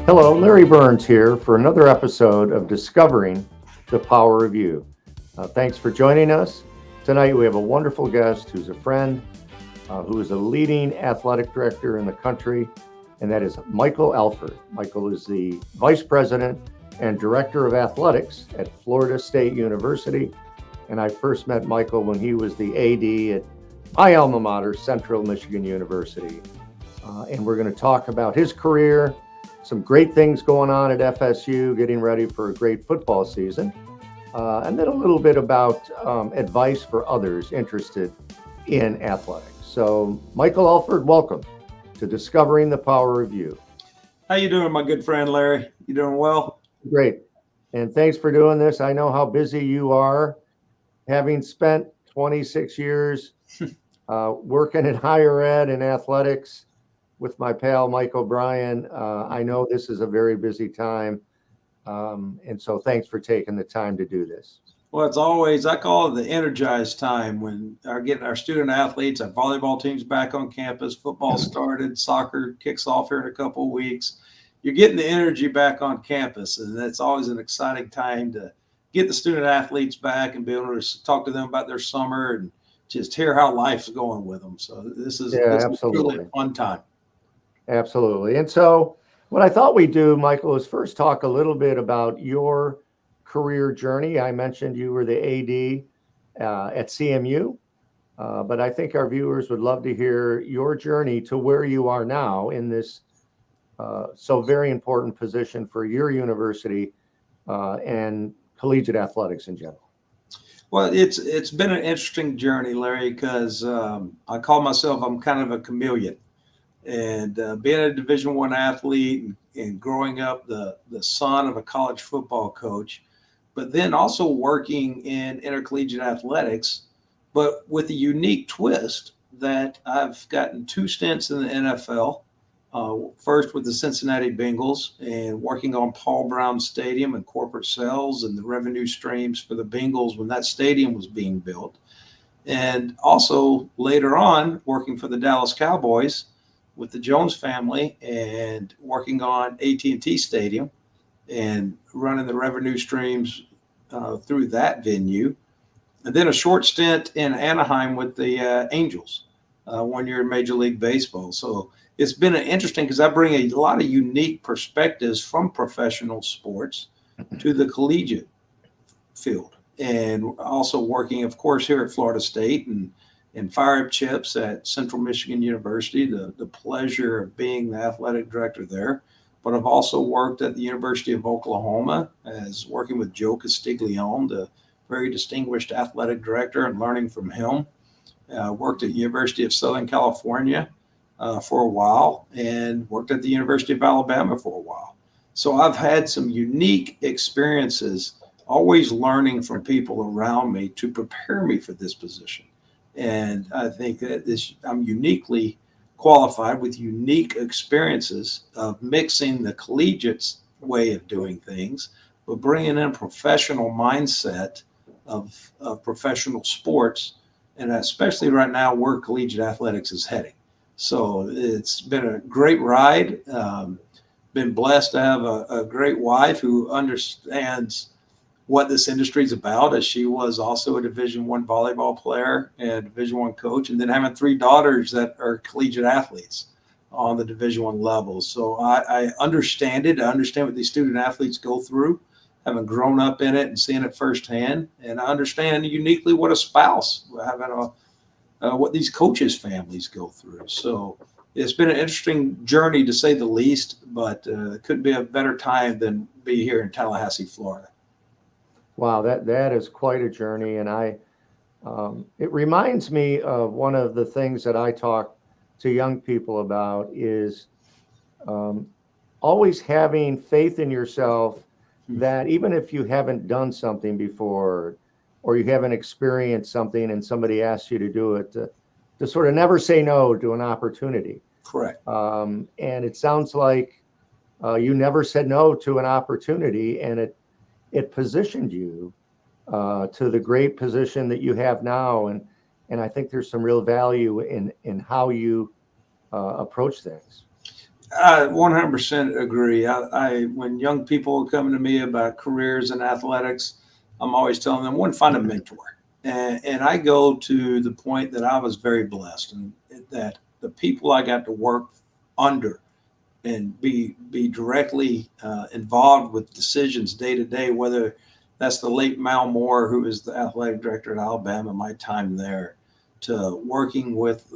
Hello, Larry Burns here for another episode of Discovering the Power of You. Thanks for joining us. Tonight we have a wonderful guest who's a friend, who is a leading athletic director in the country, and that is Michael Alford. Michael is the Vice President and Director of Athletics at Florida State University, and I first met Michael when he was the AD at my alma mater, Central Michigan University. And we're going to talk about his career, some great things going on at FSU, getting ready for a great football season, and then a little bit about advice for others interested in athletics. So, Michael Alford, welcome to Discovering the Power of You. How you doing, my good friend Larry? You doing well? Great. And thanks for doing this. I know how busy you are, having spent 26 years working in higher ed and athletics with my pal Mike O'Brien. I know this is a very busy time. And so thanks for taking the time to do this. Well, it's always, I call it the energized time when getting our student athletes, our volleyball teams back on campus, football started, soccer kicks off here in a couple of weeks. You're getting the energy back on campus, and that's always an exciting time to get the student athletes back and be able to talk to them about their summer and just hear how life's going with them. So this is really a fun time. Absolutely. And so what I thought we'd do, Michael, is first talk a little bit about your career journey. I mentioned you were the AD at CMU, but I think our viewers would love to hear your journey to where you are now in this so very important position for your university and collegiate athletics in general. Well, it's been an interesting journey, Larry, because I call myself, I'm kind of a chameleon. And being a Division I athlete and growing up the son of a college football coach, but then also working in intercollegiate athletics, but with a unique twist that I've gotten two stints in the NFL. First with the Cincinnati Bengals and working on Paul Brown Stadium and corporate sales and the revenue streams for the Bengals when that stadium was being built. And also later on working for the Dallas Cowboys with the Jones family and working on AT&T Stadium and running the revenue streams through that venue. And then a short stint in Anaheim with the Angels, 1 year in Major League Baseball. So it's been interesting because I bring a lot of unique perspectives from professional sports to the collegiate field. And also working, of course, here at Florida State and fire up chips at Central Michigan University, the pleasure of being the athletic director there. But I've also worked at the University of Oklahoma as working with Joe Castiglione, the very distinguished athletic director, and learning from him. Worked at University of Southern California for a while and worked at the University of Alabama for a while. So I've had some unique experiences, always learning from people around me to prepare me for this position. And I think that I'm uniquely qualified with unique experiences of mixing the collegiate way of doing things, but bringing in a professional mindset of professional sports, and especially right now where collegiate athletics is heading. So it's been a great ride. Been blessed to have a great wife who understands what this industry is about, as she was also a Division I volleyball player and Division I coach, and then having three daughters that are collegiate athletes on the Division I level. So I understand it. I understand what these student athletes go through, having grown up in it and seeing it firsthand. And I understand uniquely what a spouse, having what these coaches' families go through. So it's been an interesting journey to say the least, but it couldn't be a better time than be here in Tallahassee, Florida. Wow, that is quite a journey, and it reminds me of one of the things that I talk to young people about is um, always having faith in yourself that even if you haven't done something before or you haven't experienced something and somebody asks you to do it, to sort of never say no to an opportunity. Correct. And it sounds like you never said no to an opportunity, and it positioned you to the great position that you have now. And I think there's some real value in how you approach things. I 100% agree. When young people are coming to me about careers in athletics, I'm always telling them, one, find a mentor. And I go to the point that I was very blessed and that the people I got to work under and be directly involved with decisions day to day, whether that's the late Mal Moore, who is the athletic director at Alabama, my time there, to working with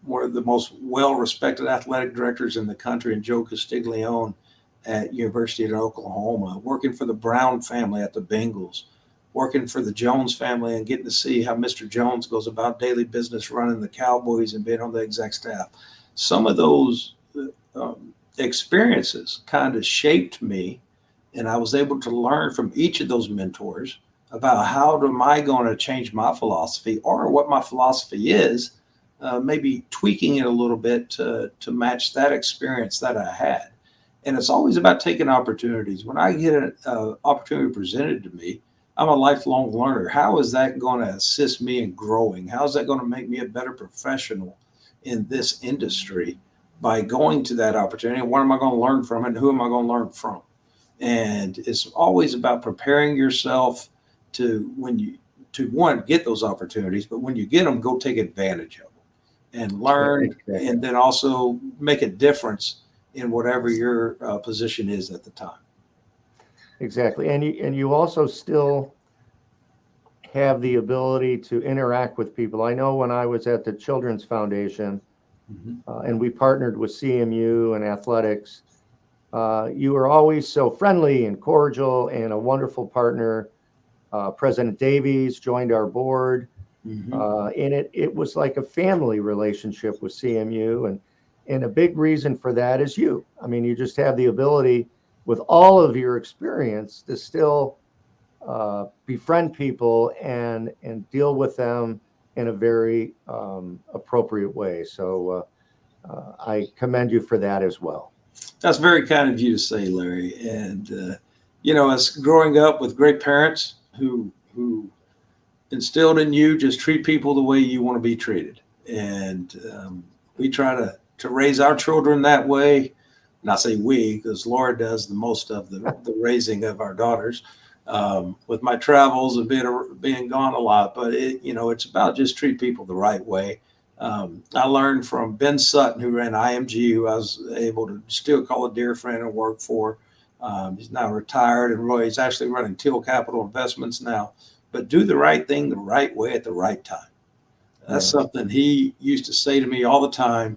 one of the most well-respected athletic directors in the country, and Joe Castiglione at University of Oklahoma, working for the Brown family at the Bengals, working for the Jones family and getting to see how Mr. Jones goes about daily business running the Cowboys and being on the exec staff. Some of those experiences kind of shaped me, and I was able to learn from each of those mentors about how am I going to change my philosophy or what my philosophy is, maybe tweaking it a little bit to match that experience that I had. And it's always about taking opportunities. When I get an opportunity presented to me, I'm a lifelong learner. How is that going to assist me in growing? How is that going to make me a better professional in this industry by going to that opportunity? What am I going to learn from it? And who am I going to learn from? And it's always about preparing yourself to one, get those opportunities, but when you get them, go take advantage of them and learn, and then also make a difference in whatever your position is at the time. Exactly. And you also still have the ability to interact with people. I know when I was at the Children's Foundation, and we partnered with CMU and athletics, you were always so friendly and cordial and a wonderful partner. President Davies joined our board, and it was like a family relationship with CMU. And a big reason for that is you. I mean, you just have the ability with all of your experience to still befriend people and deal with them in a very appropriate way. So I commend you for that as well. That's very kind of you to say, Larry. And as growing up with great parents who instilled in you, just treat people the way you want to be treated. And we try to raise our children that way. And I say we, because Laura does the most of the raising of our daughters with my travels and being gone a lot. But it's about just treat people the right way. I learned from Ben Sutton, who ran IMG, who I was able to still call a dear friend and work for. He's now retired, and he's actually running Teal Capital Investments now. But do the right thing the right way at the right time. That's something he used to say to me all the time.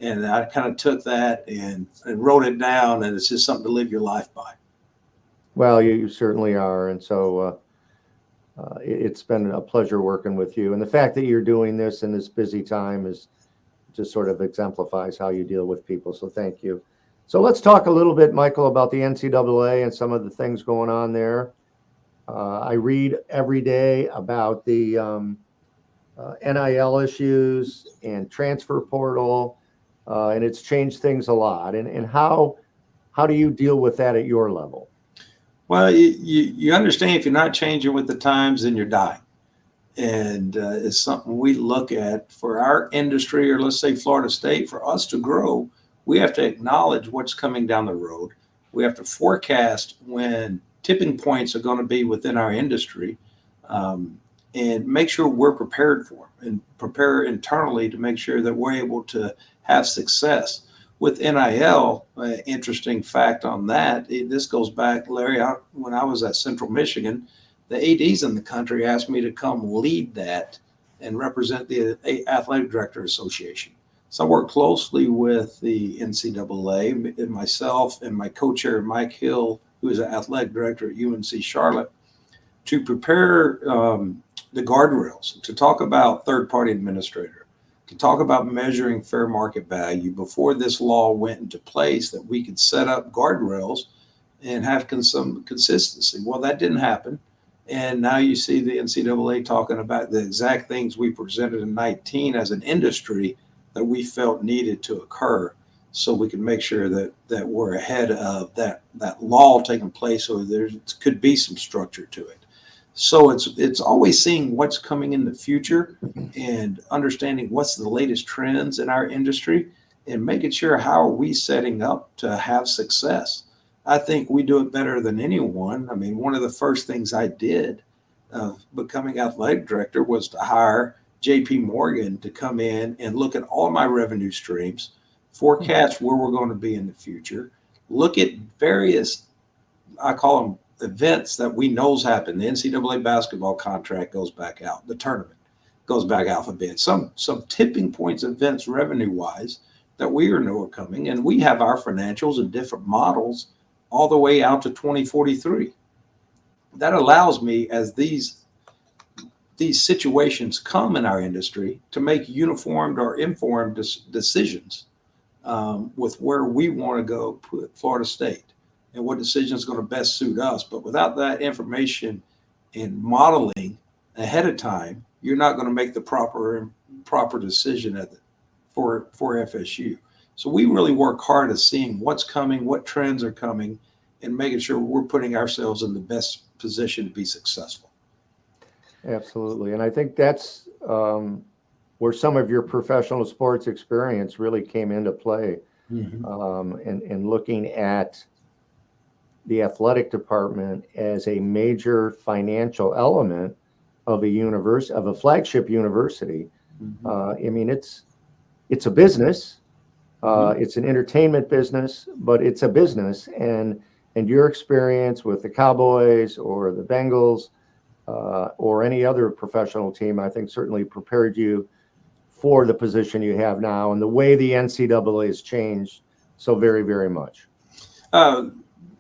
And I kind of took that and wrote it down, and it's just something to live your life by. Well, you certainly are. And so it's been a pleasure working with you. And the fact that you're doing this in this busy time is just sort of exemplifies how you deal with people. So thank you. So let's talk a little bit, Michael, about the NCAA and some of the things going on there. I read every day about the NIL issues and transfer portal, and it's changed things a lot. And how do you deal with that at your level? Well, you understand if you're not changing with the times, then you're dying. And it's something we look at for our industry, or let's say Florida State. For us to grow, we have to acknowledge what's coming down the road. We have to forecast when tipping points are going to be within our industry, and make sure we're prepared for them and prepare internally to make sure that we're able to have success. With NIL, interesting fact on that, this goes back, Larry, when I was at Central Michigan, the ADs in the country asked me to come lead that and represent the Athletic Director Association. So I worked closely with the NCAA, and myself and my co-chair, Mike Hill, who is an athletic director at UNC Charlotte, to prepare the guardrails, to talk about third-party administrator, to talk about measuring fair market value before this law went into place, that we could set up guardrails and have some consistency. Well, that didn't happen. And now you see the NCAA talking about the exact things we presented in 19 as an industry that we felt needed to occur, so we can make sure that we're ahead of that law taking place, so there could be some structure to it. So it's always seeing what's coming in the future and understanding what's the latest trends in our industry, and making sure how are we setting up to have success. I think we do it better than anyone. I mean, one of the first things I did of becoming athletic director was to hire JP Morgan to come in and look at all my revenue streams, forecast where we're going to be in the future, look at various, I call them events that we knows happen. The NCAA basketball contract goes back out, the tournament goes back out a bit. Some tipping points events revenue wise that we know are coming, and we have our financials and different models all the way out to 2043. That allows me, as these situations come in our industry, to make uniformed or informed decisions with where we want to go put Florida State and what decision is going to best suit us. But without that information and modeling ahead of time, you're not going to make the proper decision for FSU. So we really work hard at seeing what's coming, what trends are coming, and making sure we're putting ourselves in the best position to be successful. Absolutely. And I think that's where some of your professional sports experience really came into play, and looking at the athletic department as a major financial element of a flagship university. I mean, it's a business. It's an entertainment business, but it's a business. And your experience with the Cowboys or the Bengals or any other professional team, I think certainly prepared you for the position you have now and the way the NCAA has changed so very, very much.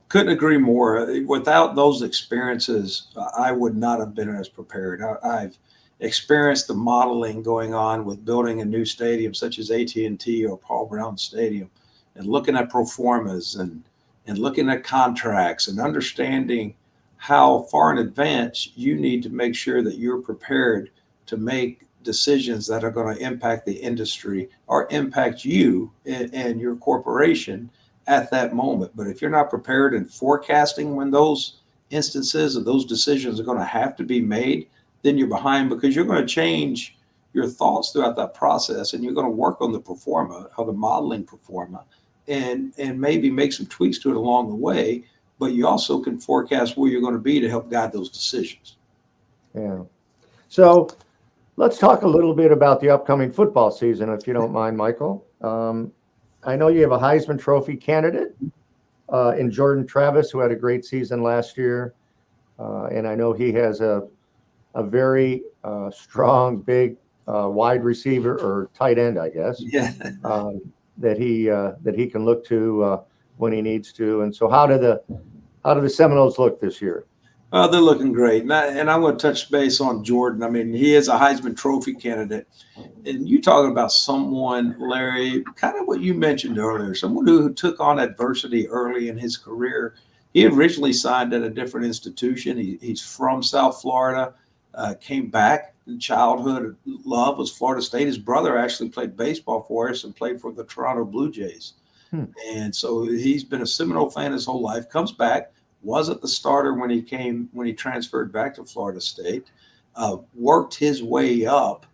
Couldn't agree more. Without those experiences, I would not have been as prepared. I've experienced the modeling going on with building a new stadium such as AT&T or Paul Brown Stadium, and looking at pro formas and looking at contracts and understanding how far in advance you need to make sure that you're prepared to make decisions that are going to impact the industry or impact you and your corporation at that moment. But if you're not prepared in forecasting when those instances of those decisions are going to have to be made, then you're behind, because you're going to change your thoughts throughout that process, and you're going to work on the performa or the modeling performa and maybe make some tweaks to it along the way. But you also can forecast where you're going to be to help guide those decisions. Yeah. So let's talk a little bit about the upcoming football season, if you don't mind, Michael. I know you have a Heisman Trophy candidate in Jordan Travis, who had a great season last year. And I know he has a very strong, big wide receiver or tight end, I guess, that he can look to when he needs to. And so how do the Seminoles look this year? They're looking great. And I'm going to touch base on Jordan. I mean, he is a Heisman Trophy candidate. And you talking about someone, Larry, kind of what you mentioned earlier, someone who took on adversity early in his career. He originally signed at a different institution. He's from South Florida, came back. Childhood love was Florida State. His brother actually played baseball for us and played for the Toronto Blue Jays. And so he's been a Seminole fan his whole life, comes back. Wasn't the starter when he transferred back to Florida State, worked his way up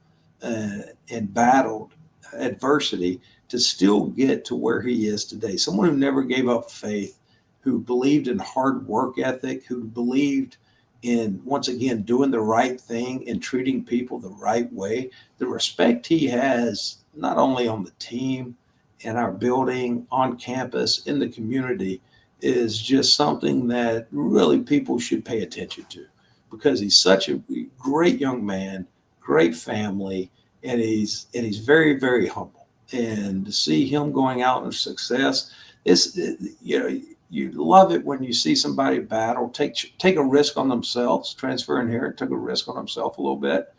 and battled adversity to still get to where he is today. Someone who never gave up faith, who believed in hard work ethic, who believed in, once again, doing the right thing and treating people the right way. The respect he has, not only on the team, in our building, on campus, in the community, is just something that really people should pay attention to, because he's such a great young man, great family, and he's very, very humble. And to see him going out in success, you love it when you see somebody battle, take a risk on themselves, transferring here, took a risk on himself a little bit,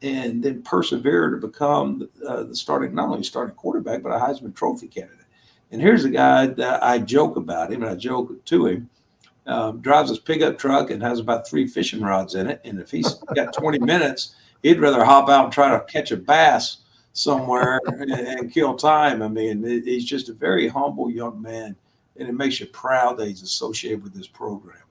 and then persevere to become the starting, not only starting quarterback, but a Heisman Trophy candidate. And here's a guy that I joke about him, and I joke to him, drives his pickup truck and has about 3 fishing rods in it. And if he's got 20 minutes, he'd rather hop out and try to catch a bass somewhere and kill time. I mean, he's just a very humble young man, and it makes you proud that he's associated with this program.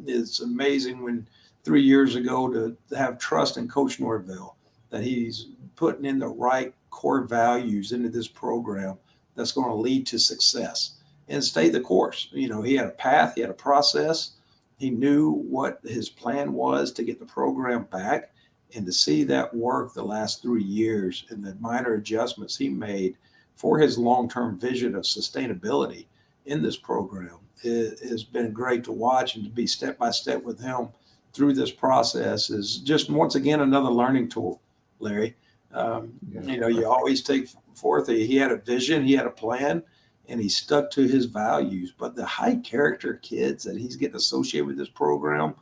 It's amazing when 3 years ago to have trust in Coach Norvell, that he's putting in the right core values into this program that's going to lead to success and stay the course. He had a path, he had a process. He knew what his plan was to get the program back, and to see that work the last 3 years and the minor adjustments he made for his long-term vision of sustainability in this program, it has been great to watch, and to be step by step with him through this process is just once again another learning tool, Larry. You always take forth, he had a vision, he had a plan, and he stuck to his values. But the high character kids that he's getting associated with this program,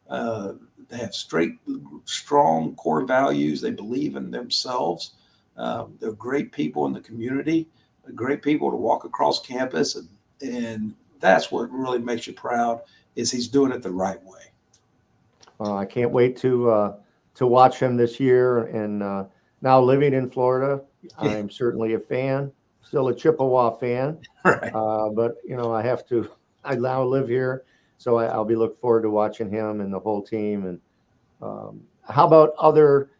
they have strong core values. They believe in themselves. They're great people in the community, great people to walk across campus, and that's what really makes you proud, is he's doing it the right way. I can't wait to watch him this year. And now living in Florida, I'm certainly a fan, still a Chippewa fan. Right. But I now live here, so I'll be looking forward to watching him and the whole team. And how about other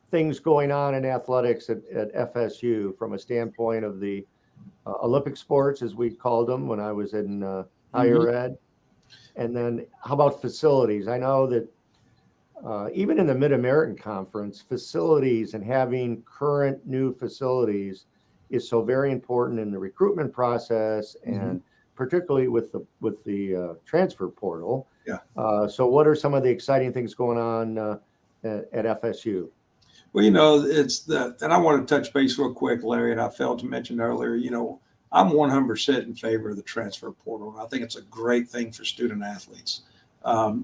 things going on in athletics at FSU from a standpoint of the Olympic sports, as we called them when I was in higher ed? And then how about facilities? I know that even in the Mid-American Conference, facilities and having current new facilities is so very important in the recruitment process, and particularly with the transfer portal. Yeah. So what are some of the exciting things going on at FSU? Well, and I want to touch base real quick, Larry, and I failed to mention earlier, I'm 100% in favor of the transfer portal. I think it's a great thing for student athletes.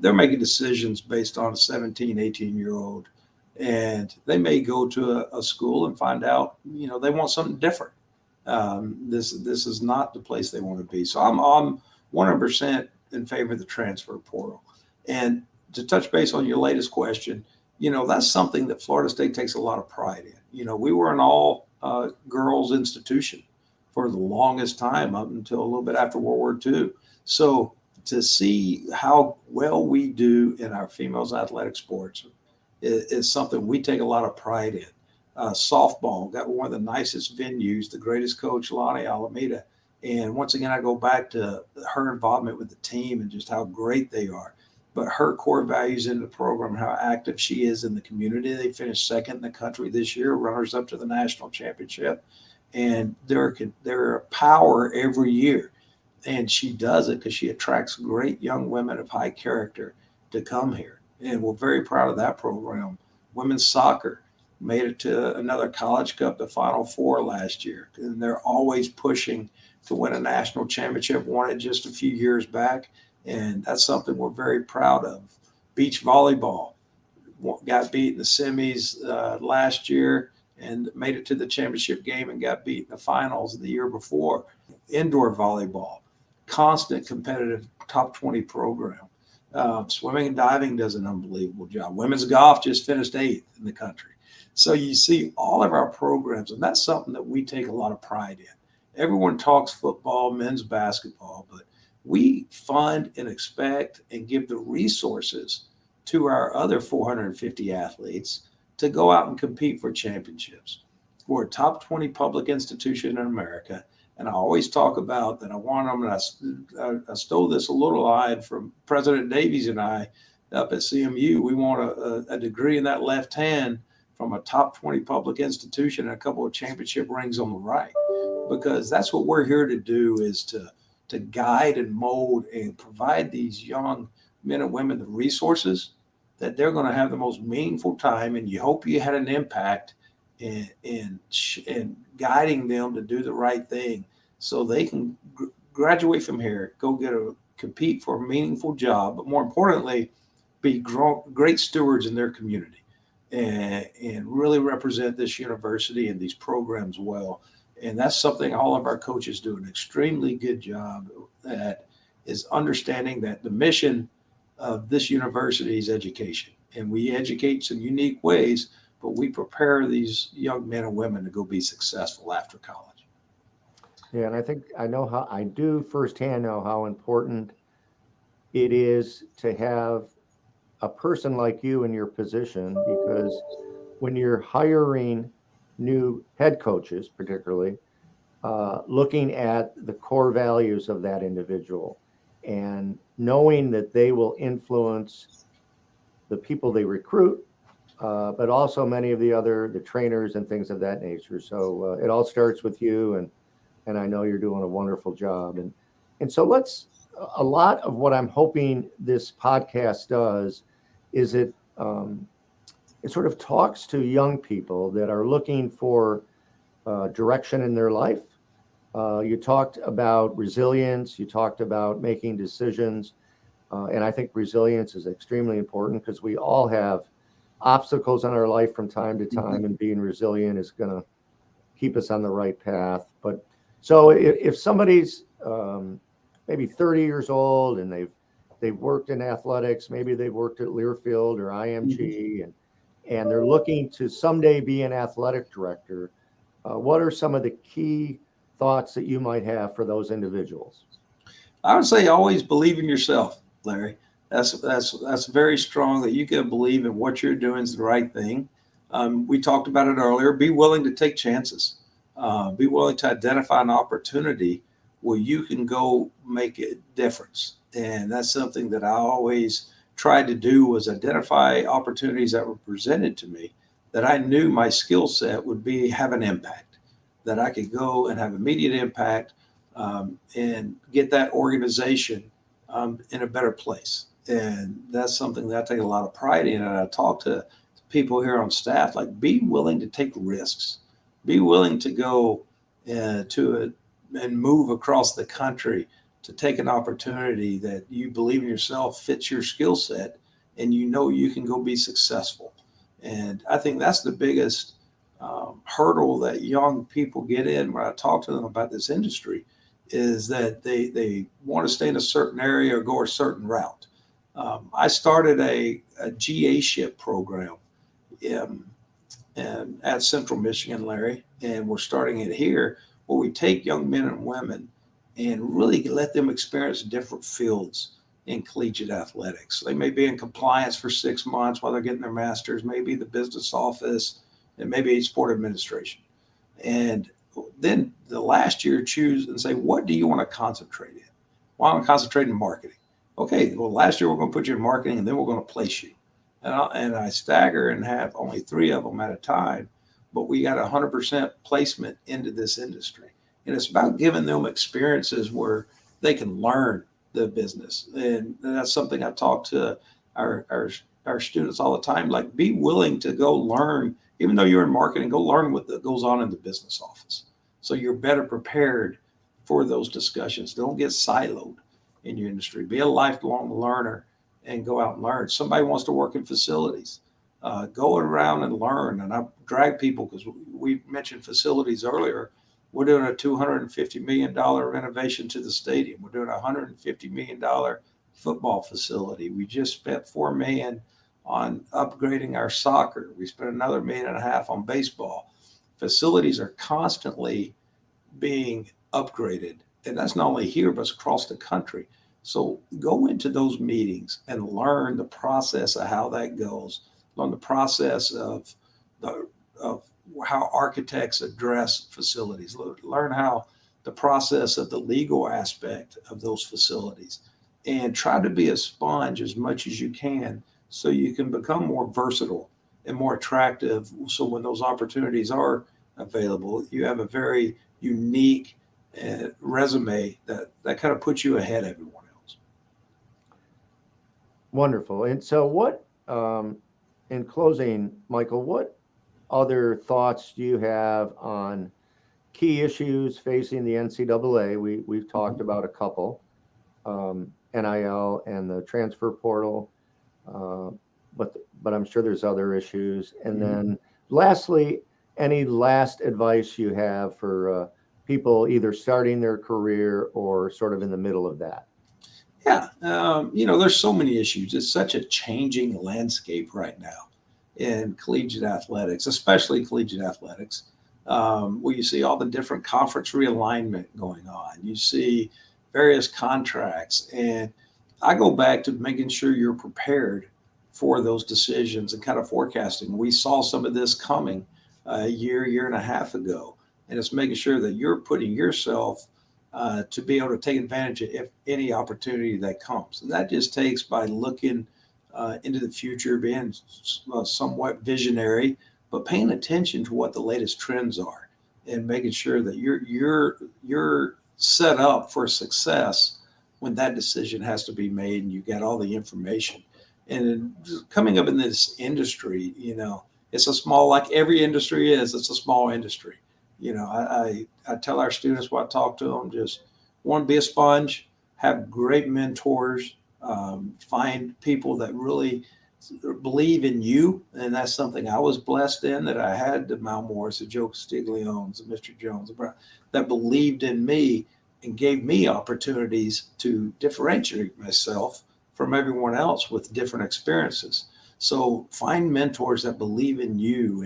They're making decisions based on a 17, 18-year-old, and they may go to a school and find out, they want something different. This is not the place they want to be. So I'm 100% in favor of the transfer portal. And to touch base on your latest question, that's something that Florida State takes a lot of pride in. We were an all girls institution for the longest time, up until a little bit after World War II. So to see how well we do in our females athletic sports is something we take a lot of pride in. Softball got one of the nicest venues, the greatest coach, Lonnie Alameda. And once again, I go back to her involvement with the team and just how great they are. But her core values in the program, how active she is in the community. They finished second in the country this year, runners up to the national championship. And they're a power every year. And she does it because she attracts great young women of high character to come here. And we're very proud of that program. Women's soccer made it to another College Cup, the Final Four last year. And they're always pushing to win a national championship, won it just a few years back. And that's something we're very proud of. Beach volleyball got beat in the semis last year and made it to the championship game and got beat in the finals the year before. Indoor volleyball, constant competitive top 20 program. Swimming and diving does an unbelievable job. Women's golf just finished 8th in the country. So you see all of our programs, and that's something that we take a lot of pride in. Everyone talks football, men's basketball, but we fund and expect and give the resources to our other 450 athletes to go out and compete for championships. We're a top 20 public institution in America. And I always talk about that I want them, and I stole this a little line from President Davies and I up at CMU. We want a degree in that left hand from a top 20 public institution and a couple of championship rings on the right, because that's what we're here to do, is to guide and mold and provide these young men and women the resources that they're going to have the most meaningful time. And you hope you had an impact in guiding them to do the right thing so they can graduate from here, go compete for a meaningful job, but more importantly, be great stewards in their community and really represent this university and these programs well. And that's something all of our coaches do an extremely good job at, is understanding that the mission of this university is education. And we educate some unique ways, but we prepare these young men and women to go be successful after college. Yeah, and I do firsthand know how important it is to have a person like you in your position, because when you're hiring new head coaches, particularly, looking at the core values of that individual and knowing that they will influence the people they recruit, but also many of the trainers and things of that nature. So it all starts with you, and I know you're doing a wonderful job. And so a lot of what I'm hoping this podcast does is it sort of talks to young people that are looking for direction in their life. You talked about resilience. You talked about making decisions. And I think resilience is extremely important because we all have obstacles in our life from time to Mhm. time, and being resilient is going to keep us on the right path. But so if somebody's maybe 30 years old and they've worked in athletics, maybe they've worked at Learfield or Mhm. IMG, and they're looking to someday be an athletic director, what are some of the key thoughts that you might have for those individuals? I would say always believe in yourself, Larry. That's very strong that you can believe in what you're doing is the right thing. We talked about it earlier. Be willing to take chances. Be willing to identify an opportunity where you can go make a difference. And that's something that I always tried to do was identify opportunities that were presented to me that I knew my skill set would be have an impact, that I could go and have immediate impact and get that organization in a better place. And that's something that I take a lot of pride in. And I talk to people here on staff, like be willing to take risks, be willing to go to it and move across the country to take an opportunity that you believe in yourself fits your skill set and you know you can go be successful. And I think that's the biggest hurdle that young people get in when I talk to them about this industry is that they want to stay in a certain area or go a certain route. I started a GA-ship program um, and at Central Michigan, Larry, and we're starting it here where we take young men and women and really let them experience different fields in collegiate athletics. They may be in compliance for 6 months while they're getting their master's, maybe the business office, and maybe sport administration. And then the last year choose and say, what do you want to concentrate in? Well, I want to concentrate in marketing. Okay, well, last year we're going to put you in marketing and then we're going to place you. And I stagger and have only 3 of them at a time, but we got 100% placement into this industry. And it's about giving them experiences where they can learn the business. And that's something I talk to our, our, our students all the time. Like, be willing to go learn, even though you're in marketing, go learn what goes on in the business office. So you're better prepared for those discussions. Don't get siloed in your industry. Be a lifelong learner and go out and learn. Somebody wants to work in facilities. Go around and learn. And I drag people because we mentioned facilities earlier. We're doing a $250 million renovation to the stadium. We're doing a $150 million football facility. We just spent $4 million on upgrading our soccer. We spent another $1.5 million on baseball. Facilities are constantly being upgraded. And that's not only here, but it's across the country. So go into those meetings and learn the process of how that goes, learn the process of how architects address facilities, learn how the process of the legal aspect of those facilities, and try to be a sponge as much as you can so you can become more versatile and more attractive. So when those opportunities are available, you have a very unique resume that kind of puts you ahead of everyone else. Wonderful. And so, in closing, Michael, what other thoughts do you have on key issues facing the NCAA? We've talked Mhm. about a couple, NIL and the transfer portal, uh, but I'm sure there's other issues. And Mhm. then, lastly, any last advice you have for people either starting their career or sort of in the middle of that? Yeah, there's so many issues. It's such a changing landscape right now in collegiate athletics, especially collegiate athletics, where you see all the different conference realignment going on. You see various contracts, and I go back to making sure you're prepared for those decisions and kind of forecasting. We saw some of this coming a year and a half ago. And it's making sure that you're putting yourself to be able to take advantage of any opportunity that comes. And that just takes by looking into the future, being somewhat visionary, but paying attention to what the latest trends are and making sure that you're set up for success when that decision has to be made and you get all the information. And coming up in this industry, it's a small, like every industry is, it's a small industry. I tell our students when I talk to them, just want to be a sponge, have great mentors, find people that really believe in you. And that's something I was blessed in, that I had the Mount Morris, the Joe Castigliones, the Mr. Jones, that believed in me and gave me opportunities to differentiate myself from everyone else with different experiences. So find mentors that believe in you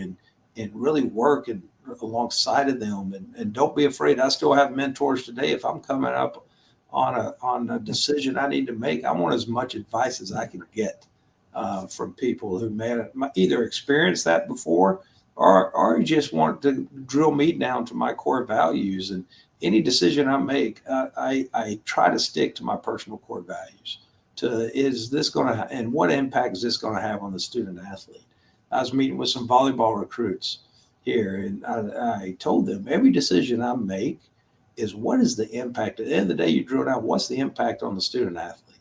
and really work and alongside of them, and don't be afraid. I still have mentors today. If I'm coming up on a decision I need to make, I want as much advice as I can get from people who may either experienced that before or just want to drill me down to my core values. And any decision I make, I try to stick to my personal core values. Is this going to, and what impact is this going to have on the student athlete? I was meeting with some volleyball recruits here, and I told them every decision I make is what is the impact. At the end of the day, you drill down, what's the impact on the student athlete?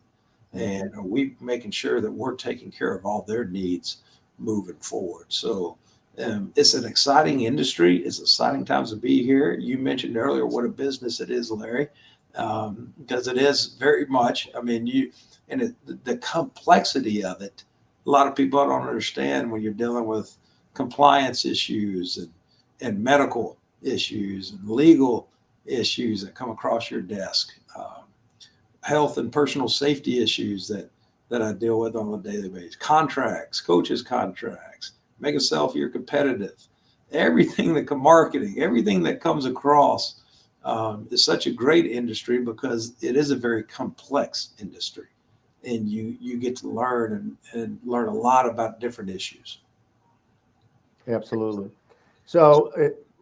And are we making sure that we're taking care of all their needs moving forward? So it's an exciting industry. It's exciting times to be here. You mentioned earlier what a business it is, Larry, because it is very much. I mean, the complexity of it, a lot of people don't understand when you're dealing with compliance issues and medical issues and legal issues that come across your desk, health and personal safety issues that I deal with on a daily basis, contracts, coaches' contracts, make yourself you're competitive, everything that marketing, everything that comes across is such a great industry because it is a very complex industry. And you get to learn and learn a lot about different issues. Absolutely. So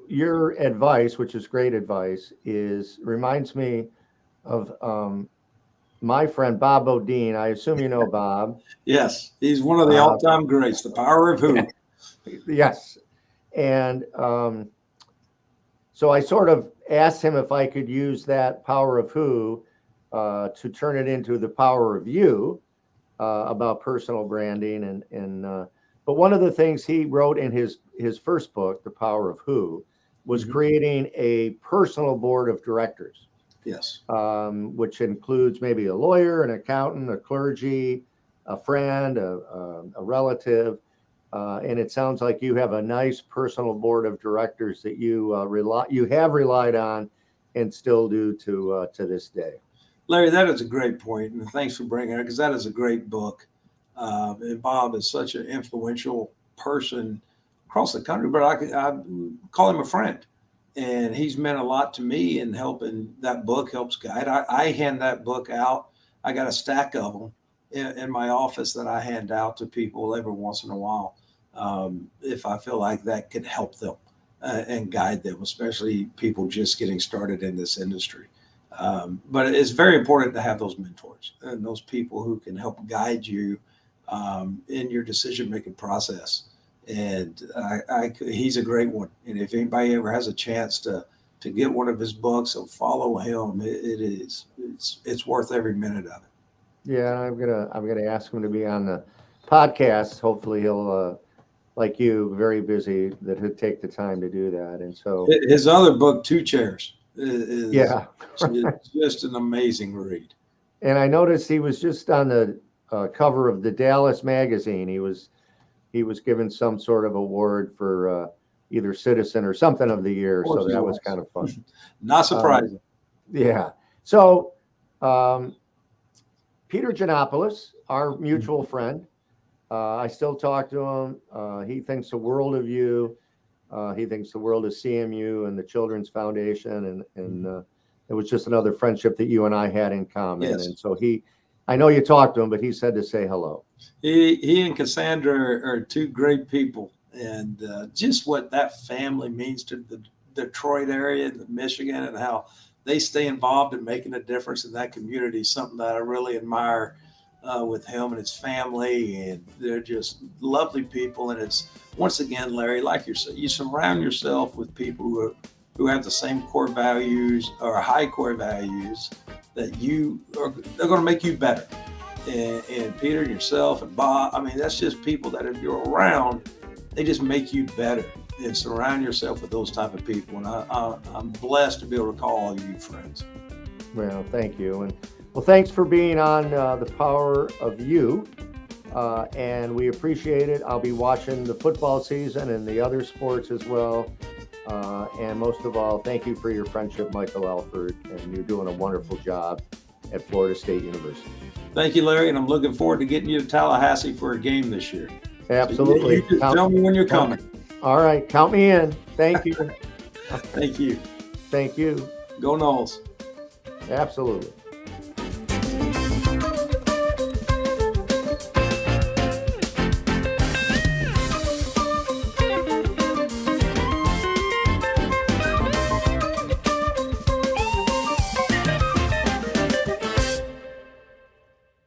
your advice, which is great advice, reminds me of my friend Bob Bodine. I assume you know Bob. Yes, he's one of the all-time greats. The power of who? Yes, and so I sort of asked him if I could use that power of who to turn it into the power of you about personal branding and. But one of the things he wrote in his first book, The Power of Who, was creating a personal board of directors. Yes. Which includes maybe a lawyer, an accountant, a clergy, a friend, a relative. And it sounds like you have a nice personal board of directors that you have relied on and still do to this day. Larry, that is a great point, and thanks for bringing it, because that is a great book. And Bob is such an influential person across the country, but I call him a friend. And he's meant a lot to me in helping. That book helps guide. I hand that book out. I got a stack of them in my office that I hand out to people every once in a while if I feel like that could help them and guide them, especially people just getting started in this industry. But it's very important to have those mentors and those people who can help guide you in your decision-making process. And he's a great one. And if anybody ever has a chance to get one of his books, so follow him. It's worth every minute of it. Yeah, I'm gonna ask him to be on the podcast. Hopefully he'll like you, very busy, that he'll take the time to do that. And so his other book, Two Chairs, is just an amazing read. And I noticed he was just on the cover of the Dallas magazine. He was given some sort of award for either citizen or something of the year. So that was kind of fun. Not surprising. Yeah. So Peter Giannopoulos, our mutual friend, I still talk to him. He thinks the world of you. He thinks the world of CMU and the Children's Foundation. And it was just another friendship that you and I had in common. Yes. And so I know you talked to him, but he said to say hello. He and Cassandra are two great people. and just what that family means to the Detroit area, the Michigan, and how they stay involved in making a difference in that community. Something that I really admire with him and his family, and they're just lovely people. And it's, once again, Larry, like you surround yourself with people who have the same core values or high core values that they're going to make you better. And Peter and yourself and Bob, I mean, that's just people that if you're around, they just make you better. And surround yourself with those type of people. And I'm blessed to be able to call all you friends. Well, thank you. And well, thanks for being on The Power of You. And we appreciate it. I'll be watching the football season and the other sports as well. And most of all, thank you for your friendship, Michael Alford. And you're doing a wonderful job at Florida State University. Thank you, Larry. And I'm looking forward to getting you to Tallahassee for a game this year. Absolutely. So you just tell me when you're coming. All right. Count me in. Thank you. Thank you. Thank you. Go Noles. Absolutely.